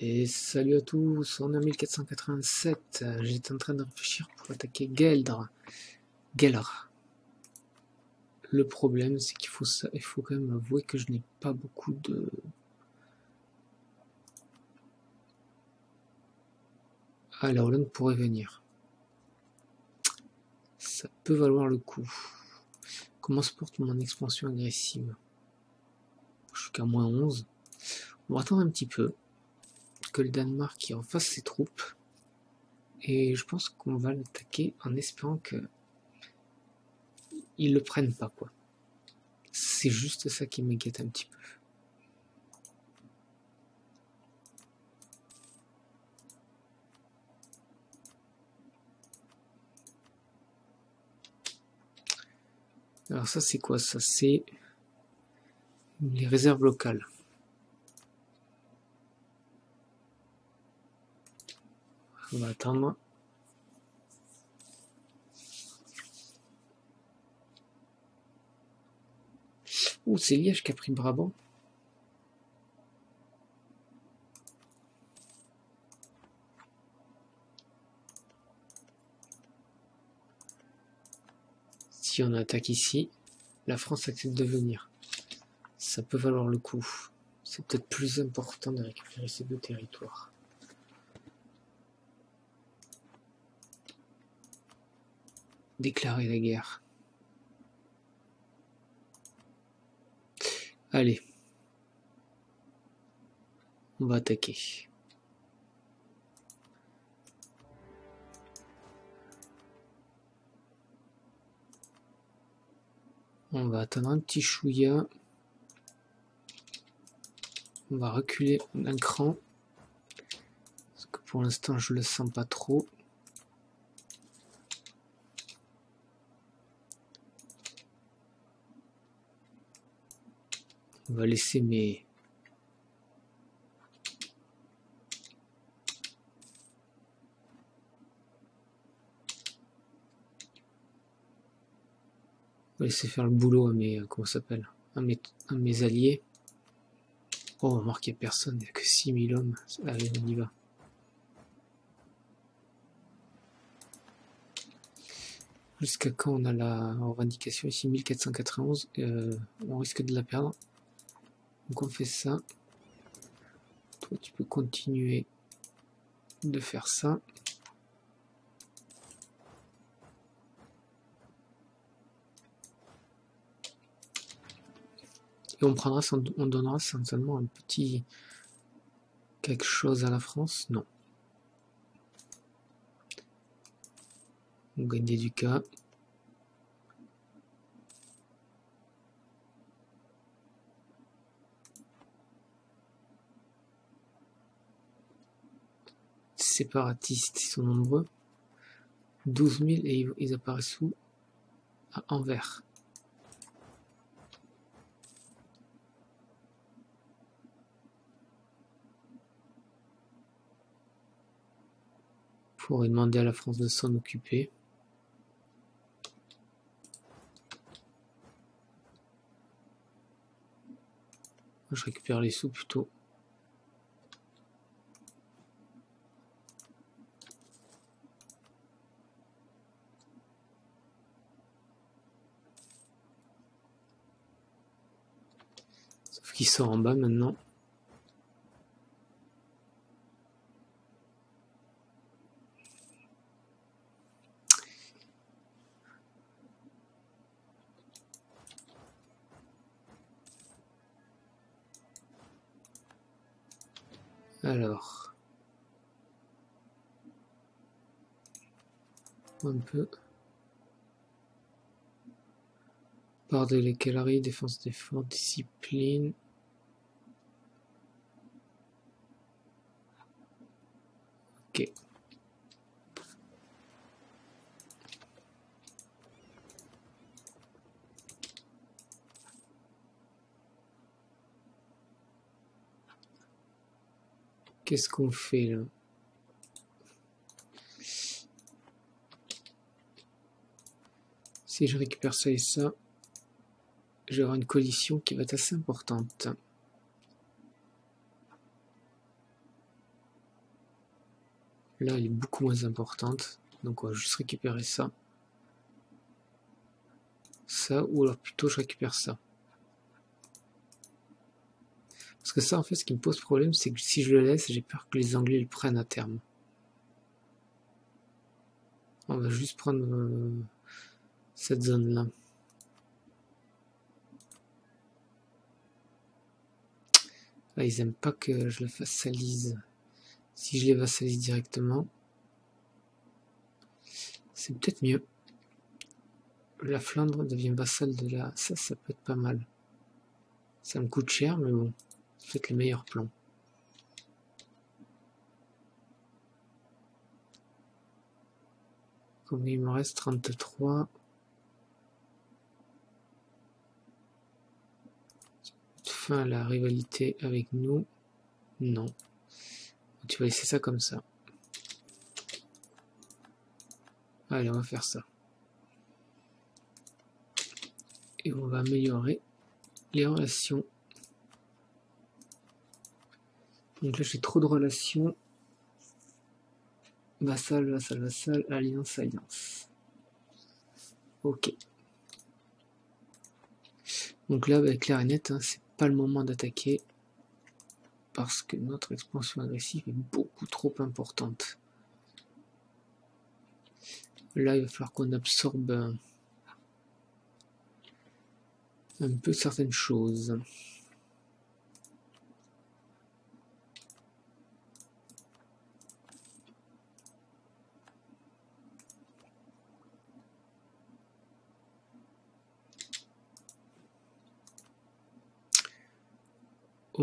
Et salut à tous, on est en 1487, j'étais en train de réfléchir pour attaquer Gueldre. Le problème c'est qu'il faut quand même avouer que je n'ai pas beaucoup de... Ah, la Hollande pourrait venir. Ça peut valoir le coup. Comment se porte mon expansion agressive? Je suis qu'à moins 11. On va attendre un petit peu que le Danemark refasse ses troupes. Et je pense qu'on va l'attaquer en espérant que ils le prennent pas, quoi. C'est juste ça qui m'inquiète un petit peu. Alors ça c'est quoi? Ça c'est les réserves locales. On va attendre. Ouh, c'est Liège qui a pris Brabant. Si on attaque ici, la France accepte de venir. Ça peut valoir le coup. C'est peut-être plus important de récupérer ces deux territoires. Déclarer la guerre. Allez. On va attaquer. On va attendre un petit chouïa. On va reculer d'un cran. Parce que pour l'instant, je le sens pas trop. On va laisser mes... On va laisser faire le boulot à mes... Comment ça s'appelle? À mes alliés. Oh, remarque, il n'y a personne, il n'y a que 6000 hommes. Allez, on y va. Jusqu'à quand on a la revendication ici? 1491. On risque de la perdre. Donc on fait ça. Toi, tu peux continuer de faire ça. Et on prendra, on donnera seulement un petit quelque chose à la France. Non. On gagne des ducats. Séparatistes, ils sont nombreux. 12 000 et ils apparaissent où? À Anvers. Il faudrait demander à la France de s'en occuper. Je récupère les sous plutôt. Sauf qu'ils sont en bas maintenant. Alors, un peu. Par de la cavalerie, défense des forts, discipline. Ok. Qu'est-ce qu'on fait là? Si je récupère ça et ça, j'aurai une coalition qui va être assez importante. Là, elle est beaucoup moins importante. Donc, on va juste récupérer ça. Ça, ou alors plutôt, je récupère ça. Parce que ça, en fait, ce qui me pose problème, c'est que si je le laisse, j'ai peur que les Anglais le prennent à terme. On va juste prendre cette zone-là. Ah, ils aiment pas que je le vassalise. Si je les vassalise directement, c'est peut-être mieux. La Flandre devient vassale de la... Ça peut être pas mal. Ça me coûte cher, mais bon, c'est peut-être le meilleur plan. Comme il me reste 33. Fin à la rivalité avec nous. Non. Tu vas laisser ça comme ça. Allez, on va faire ça. Et on va améliorer les relations. Donc là, j'ai trop de relations. Vassal, vassal, vassal, alliance, alliance. Ok. Donc là, avec clair et net, hein, c'est pas le moment d'attaquer. Parce que notre expansion agressive est beaucoup trop importante. Là, il va falloir qu'on absorbe un peu certaines choses.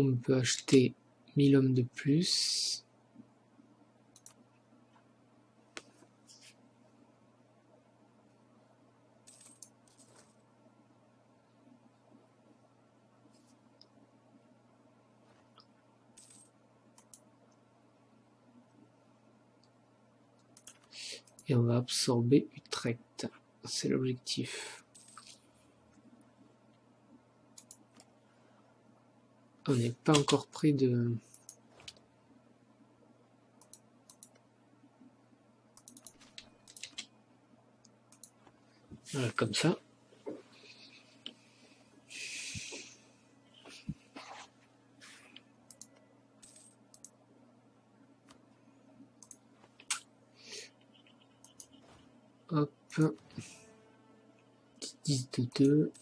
On peut acheter 1000 hommes de plus. Et on va absorber Utrecht. C'est l'objectif. On n'est pas encore près de... Voilà, comme ça. Hop. 10 de 2.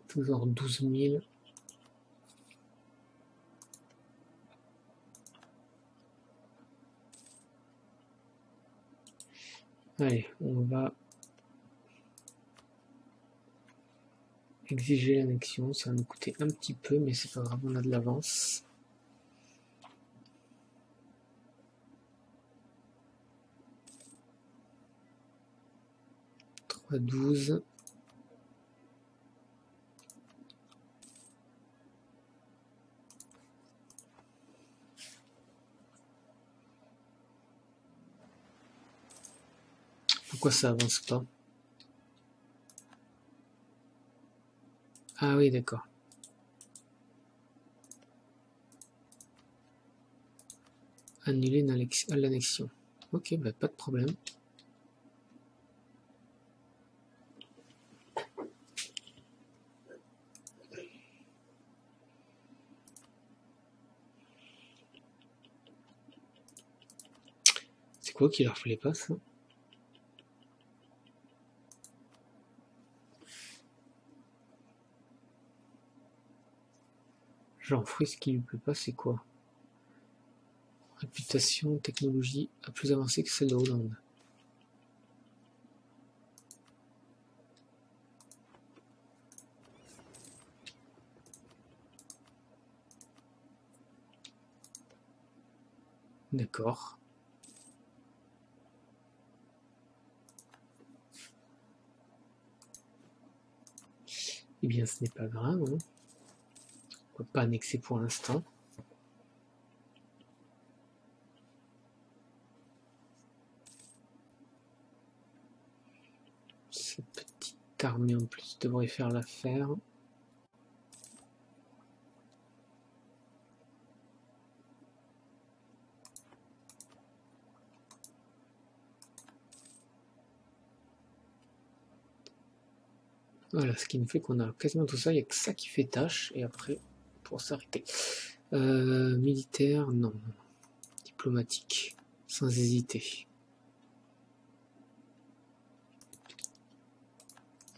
Toujours 12 000. Allez, on va exiger l'annexion. Ça va nous coûter un petit peu, mais c'est pas grave, on a de l'avance. À 12. Pourquoi ça avance pas? Ah oui, d'accord. Annuler l'annexion. Ok, bah pas de problème. C'est quoi qui leur plaît pas, ça? Genre, ce qui lui plaît pas, c'est quoi? Réputation, technologie, plus avancée que celle de Hollande. D'accord. Eh bien, ce n'est pas grave. Hein. On ne va pas annexer pour l'instant. Cette petite armée en plus devrait faire l'affaire. Voilà, ce qui nous fait qu'on a quasiment tout ça. Il n'y a que ça qui fait tâche. Et après, pour s'arrêter. Militaire, non. Diplomatique, sans hésiter.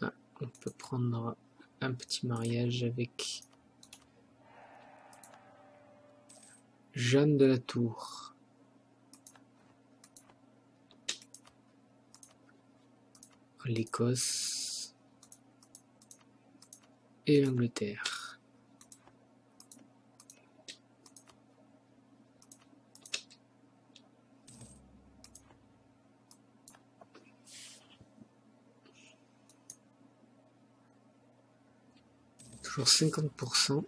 Ah, on peut prendre un petit mariage avec Jeanne de la Tour. L'Écosse et l'Angleterre. Toujours 50%.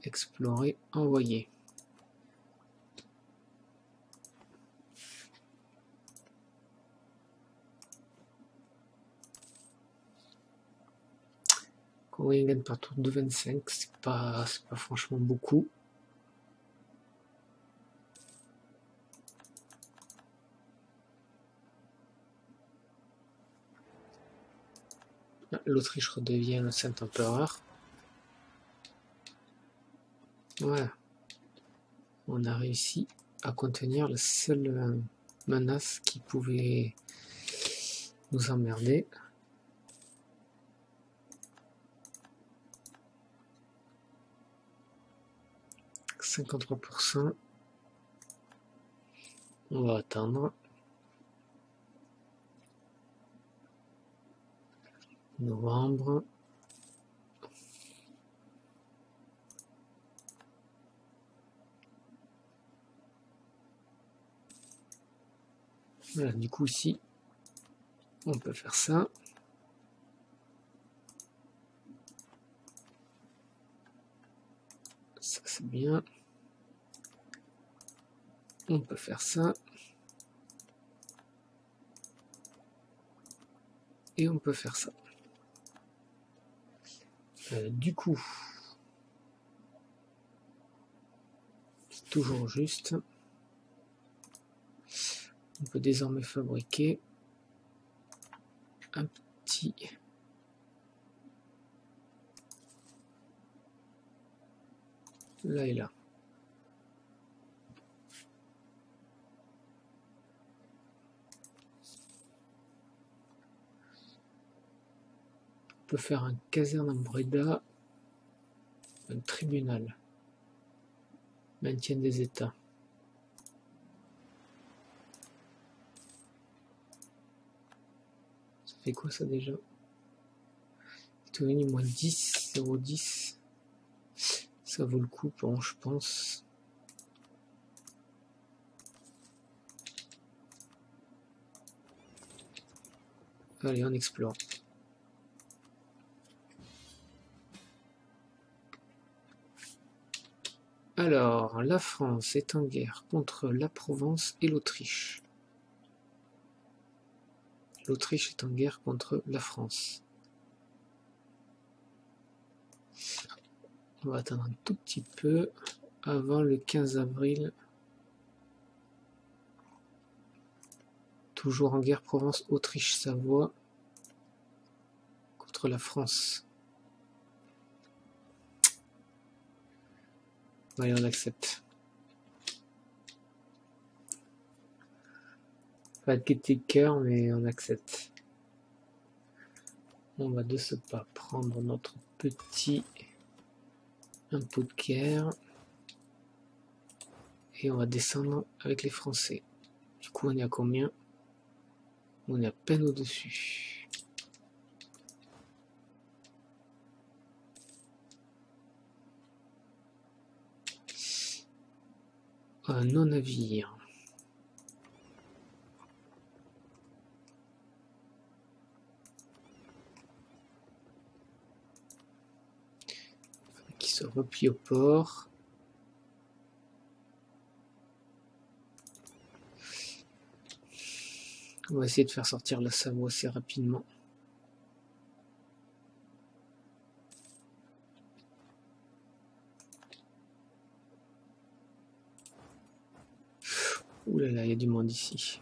Explorer, envoyer. Corée gagne par tour de 25, c'est pas franchement beaucoup. L'Autriche redevient le Saint-Empereur. Voilà. On a réussi à contenir la seule menace qui pouvait nous emmerder. « 53%. On va attendre. Novembre. Voilà, du coup ici, on peut faire ça. Ça c'est bien. On peut faire ça. Et on peut faire ça. Du coup, c'est toujours juste. On peut désormais fabriquer un petit là et là. On peut faire un caserne en Breda, un tribunal, maintien des États. Ça fait quoi ça déjà? Devenu moins 10, 0,10. Ça vaut le coup, bon, je pense. Allez, on explore. Alors, la France est en guerre contre la Provence et l'Autriche. L'Autriche est en guerre contre la France. On va attendre un tout petit peu avant le 15 avril. Toujours en guerre Provence, Autriche, Savoie contre la France. Allez, on accepte. Pas de gaieté de cœur, mais on accepte. On va de ce pas prendre notre petit impôt de guerre et on va descendre avec les Français. Du coup, on est à combien? On est à peine au-dessus. Nos navires. Qui se replient au port. On va essayer de faire sortir la Savoie assez rapidement. Ouh là là, il y a du monde ici.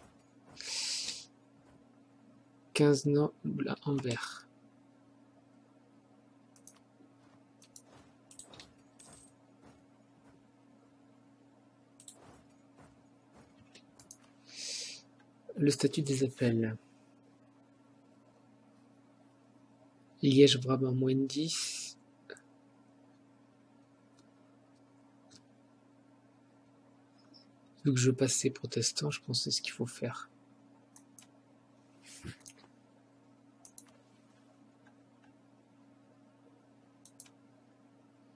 15 nobles en vert. Le statut des appels. Liège-Brabant, moins 10. Vu que je passais protestant, je pense que c'est ce qu'il faut faire.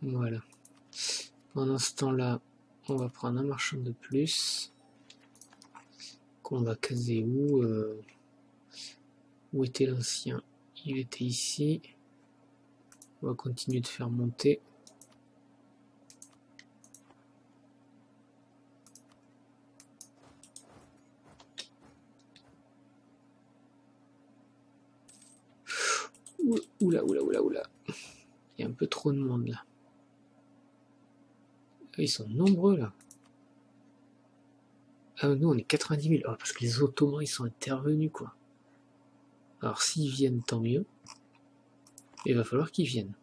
Voilà. Pendant ce temps-là, on va prendre un marchand de plus. Qu'on va caser où était l'ancien? Il était ici. On va continuer de faire monter. Oula. Il y a un peu trop de monde là. Ils sont nombreux là. Ah, nous on est 90 000. Oh, parce que les Ottomans ils sont intervenus quoi. Alors s'ils viennent, tant mieux. Il va falloir qu'ils viennent.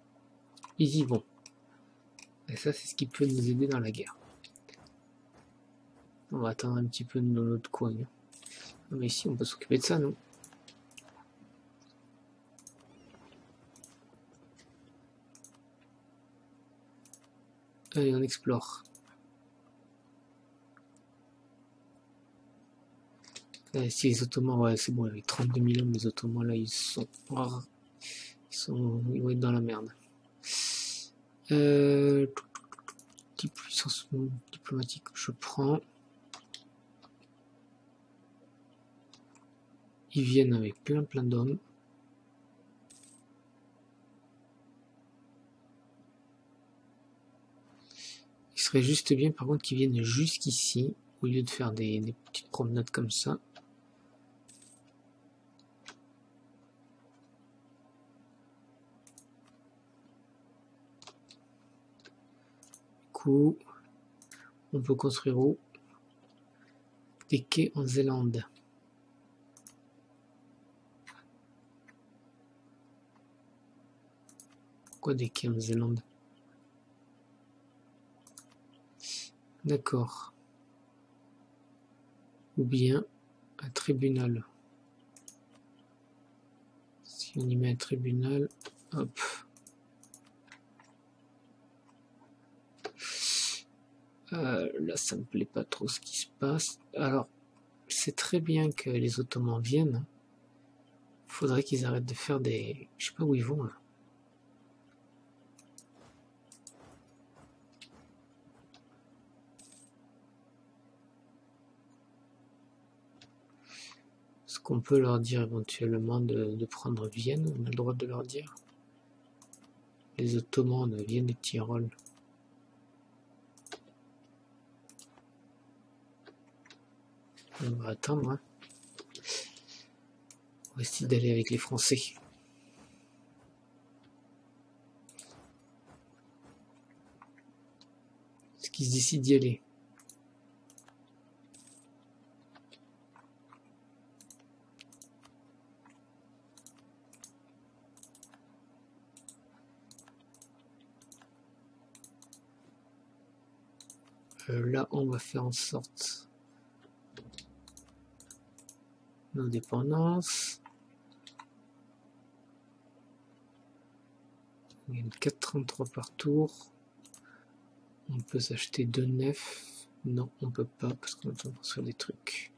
Ils y vont. Et ça c'est ce qui peut nous aider dans la guerre. On va attendre un petit peu dans notre coin. Mais ici on peut s'occuper de ça, non? Allez, on explore. Si les Ottomans, ouais, c'est bon, avec 32 000 hommes, les Ottomans, là, ils vont être dans la merde. Puissance diplomatique, je prends. Ils viennent avec plein d'hommes. Il serait juste bien, par contre, qu'ils viennent jusqu'ici, au lieu de faire des petites promenades comme ça. On peut construire où? Des quais en Zélande. Pourquoi des quais en Zélande? D'accord. Ou bien un tribunal. Si on y met un tribunal, hop. Là, ça me plaît pas trop ce qui se passe. Alors, c'est très bien que les Ottomans viennent. Faudrait qu'ils arrêtent de faire des... Je sais pas où ils vont, là. Est-ce qu'on peut leur dire éventuellement de prendre Vienne? On a le droit de leur dire. Les Ottomans de Vienne et Tyrol. On va attendre. Hein. On va essayer d'aller avec les Français. Est-ce qu'ils se décident d'y aller? Là, on va faire en sorte nos dépendances. Il y a une 4,33 par tour. On peut s'acheter 2 nefs. Non, on peut pas parce qu'on a besoin de construire des trucs.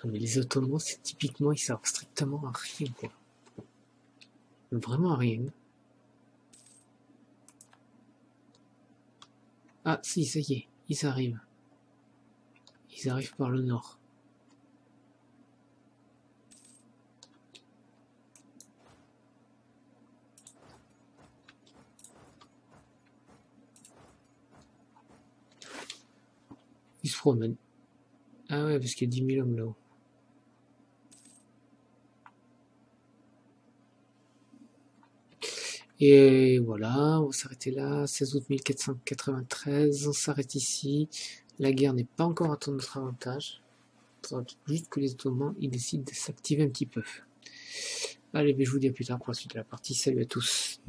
Non, mais les Ottomans, c'est typiquement, ils servent strictement à rien, quoi. Vraiment à rien. Ah, si, ça y est, ils arrivent. Ils arrivent par le nord. Ils se promènent. Ah ouais, parce qu'il y a 10 000 hommes là-haut. Et voilà, on va s'arrêter là. 16 août 1493, on s'arrête ici. La guerre n'est pas encore à notre avantage. Faudra juste que les Ottomans ils décident de s'activer un petit peu. Allez, je vous dis à plus tard pour la suite de la partie. Salut à tous.